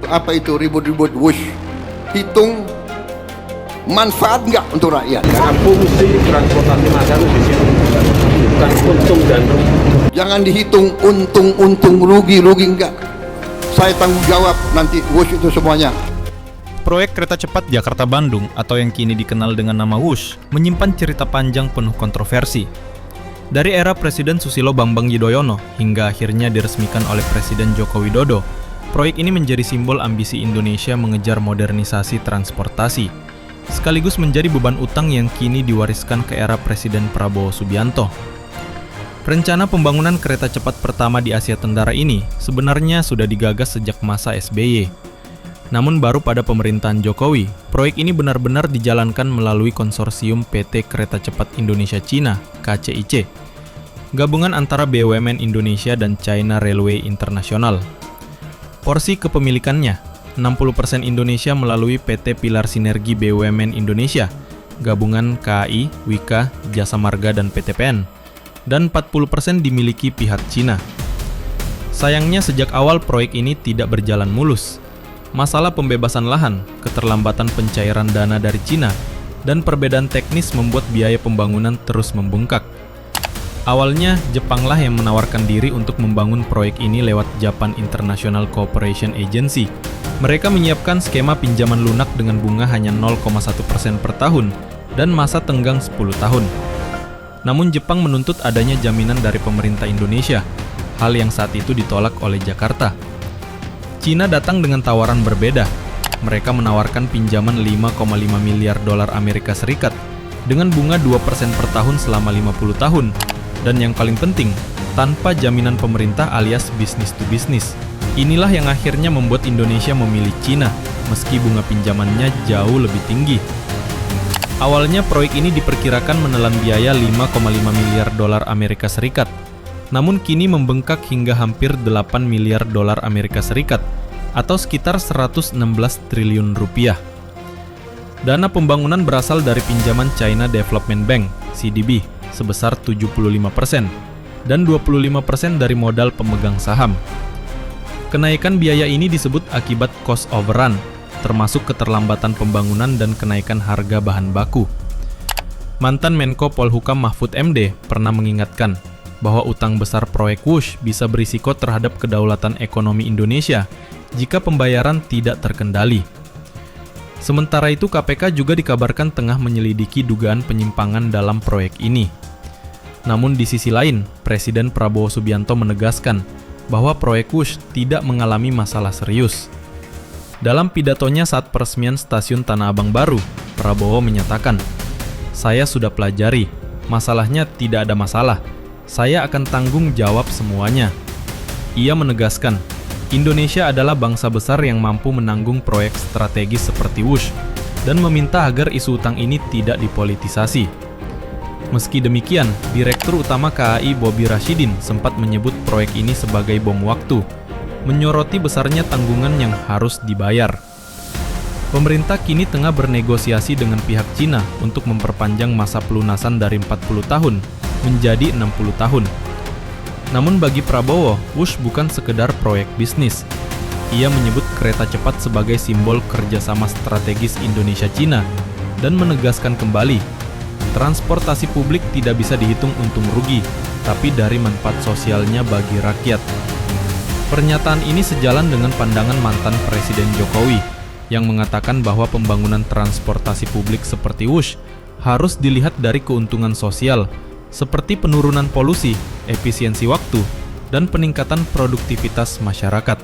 apa itu ribut-ribut wush. Hitung manfaat nggak untuk rakyat. Karena fungsi transportasi massal itu di situ, bukan untung dan rugi. Jangan dihitung untung rugi enggak. Saya tanggung jawab nanti wush itu semuanya. Proyek kereta cepat Jakarta-Bandung atau yang kini dikenal dengan nama WUSH menyimpan cerita panjang penuh kontroversi. Dari era Presiden Susilo Bambang Yudhoyono hingga akhirnya diresmikan oleh Presiden Joko Widodo, proyek ini menjadi simbol ambisi Indonesia mengejar modernisasi transportasi, sekaligus menjadi beban utang yang kini diwariskan ke era Presiden Prabowo Subianto. Rencana pembangunan kereta cepat pertama di Asia Tenggara ini sebenarnya sudah digagas sejak masa SBY. Namun baru pada pemerintahan Jokowi, proyek ini benar-benar dijalankan melalui konsorsium PT Kereta Cepat Indonesia Cina, KCIC, gabungan antara BUMN Indonesia dan China Railway International. Porsi kepemilikannya, 60% Indonesia melalui PT Pilar Sinergi BUMN Indonesia, gabungan KAI, Wika, Jasa Marga, dan PTPN, dan 40% dimiliki pihak Cina. Sayangnya sejak awal proyek ini tidak berjalan mulus. Masalah pembebasan lahan, keterlambatan pencairan dana dari Cina, dan perbedaan teknis membuat biaya pembangunan terus membengkak. Awalnya, Jepanglah yang menawarkan diri untuk membangun proyek ini lewat Japan International Cooperation Agency. Mereka menyiapkan skema pinjaman lunak dengan bunga hanya 0,1% per tahun dan masa tenggang 10 tahun. Namun Jepang menuntut adanya jaminan dari pemerintah Indonesia, hal yang saat itu ditolak oleh Jakarta. Cina datang dengan tawaran berbeda. Mereka menawarkan pinjaman 5,5 miliar dolar Amerika Serikat dengan bunga 2% per tahun selama 50 tahun. Dan yang paling penting, tanpa jaminan pemerintah alias business to business. Inilah yang akhirnya membuat Indonesia memilih Cina, meski bunga pinjamannya jauh lebih tinggi. Awalnya proyek ini diperkirakan menelan biaya 5,5 miliar dolar Amerika Serikat. Namun kini membengkak hingga hampir 8 miliar dolar Amerika Serikat atau sekitar 116 triliun rupiah. Dana pembangunan berasal dari pinjaman China Development Bank, CDB, sebesar 75% dan 25% dari modal pemegang saham. Kenaikan biaya ini disebut akibat cost overrun, termasuk keterlambatan pembangunan dan kenaikan harga bahan baku. Mantan Menko Polhukam Mahfud MD pernah mengingatkan bahwa utang besar proyek WUSH bisa berisiko terhadap kedaulatan ekonomi Indonesia jika pembayaran tidak terkendali. Sementara itu, KPK juga dikabarkan tengah menyelidiki dugaan penyimpangan dalam proyek ini. Namun di sisi lain, Presiden Prabowo Subianto menegaskan bahwa proyek WUSH tidak mengalami masalah serius. Dalam pidatonya saat peresmian stasiun Tanah Abang baru, Prabowo menyatakan, "Saya sudah pelajari, masalahnya tidak ada masalah. Saya akan tanggung jawab semuanya." Ia menegaskan, Indonesia adalah bangsa besar yang mampu menanggung proyek strategis seperti WUSH dan meminta agar isu utang ini tidak dipolitisasi. Meski demikian, Direktur Utama KAI Bobi Rashidin sempat menyebut proyek ini sebagai bom waktu, menyoroti besarnya tanggungan yang harus dibayar. Pemerintah kini tengah bernegosiasi dengan pihak Cina untuk memperpanjang masa pelunasan dari 40 tahun menjadi 60 tahun. Namun bagi Prabowo, WUSH bukan sekedar proyek bisnis. Ia menyebut kereta cepat sebagai simbol kerjasama strategis Indonesia-Cina dan menegaskan kembali, transportasi publik tidak bisa dihitung untung rugi, tapi dari manfaat sosialnya bagi rakyat. Pernyataan ini sejalan dengan pandangan mantan Presiden Jokowi yang mengatakan bahwa pembangunan transportasi publik seperti WUSH harus dilihat dari keuntungan sosial, seperti penurunan polusi, efisiensi waktu, dan peningkatan produktivitas masyarakat.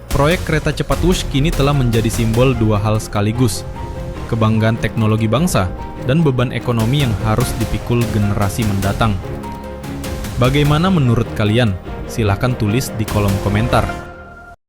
Proyek kereta cepat WUSH kini telah menjadi simbol dua hal sekaligus, kebanggaan teknologi bangsa dan beban ekonomi yang harus dipikul generasi mendatang. Bagaimana menurut kalian? Silahkan tulis di kolom komentar.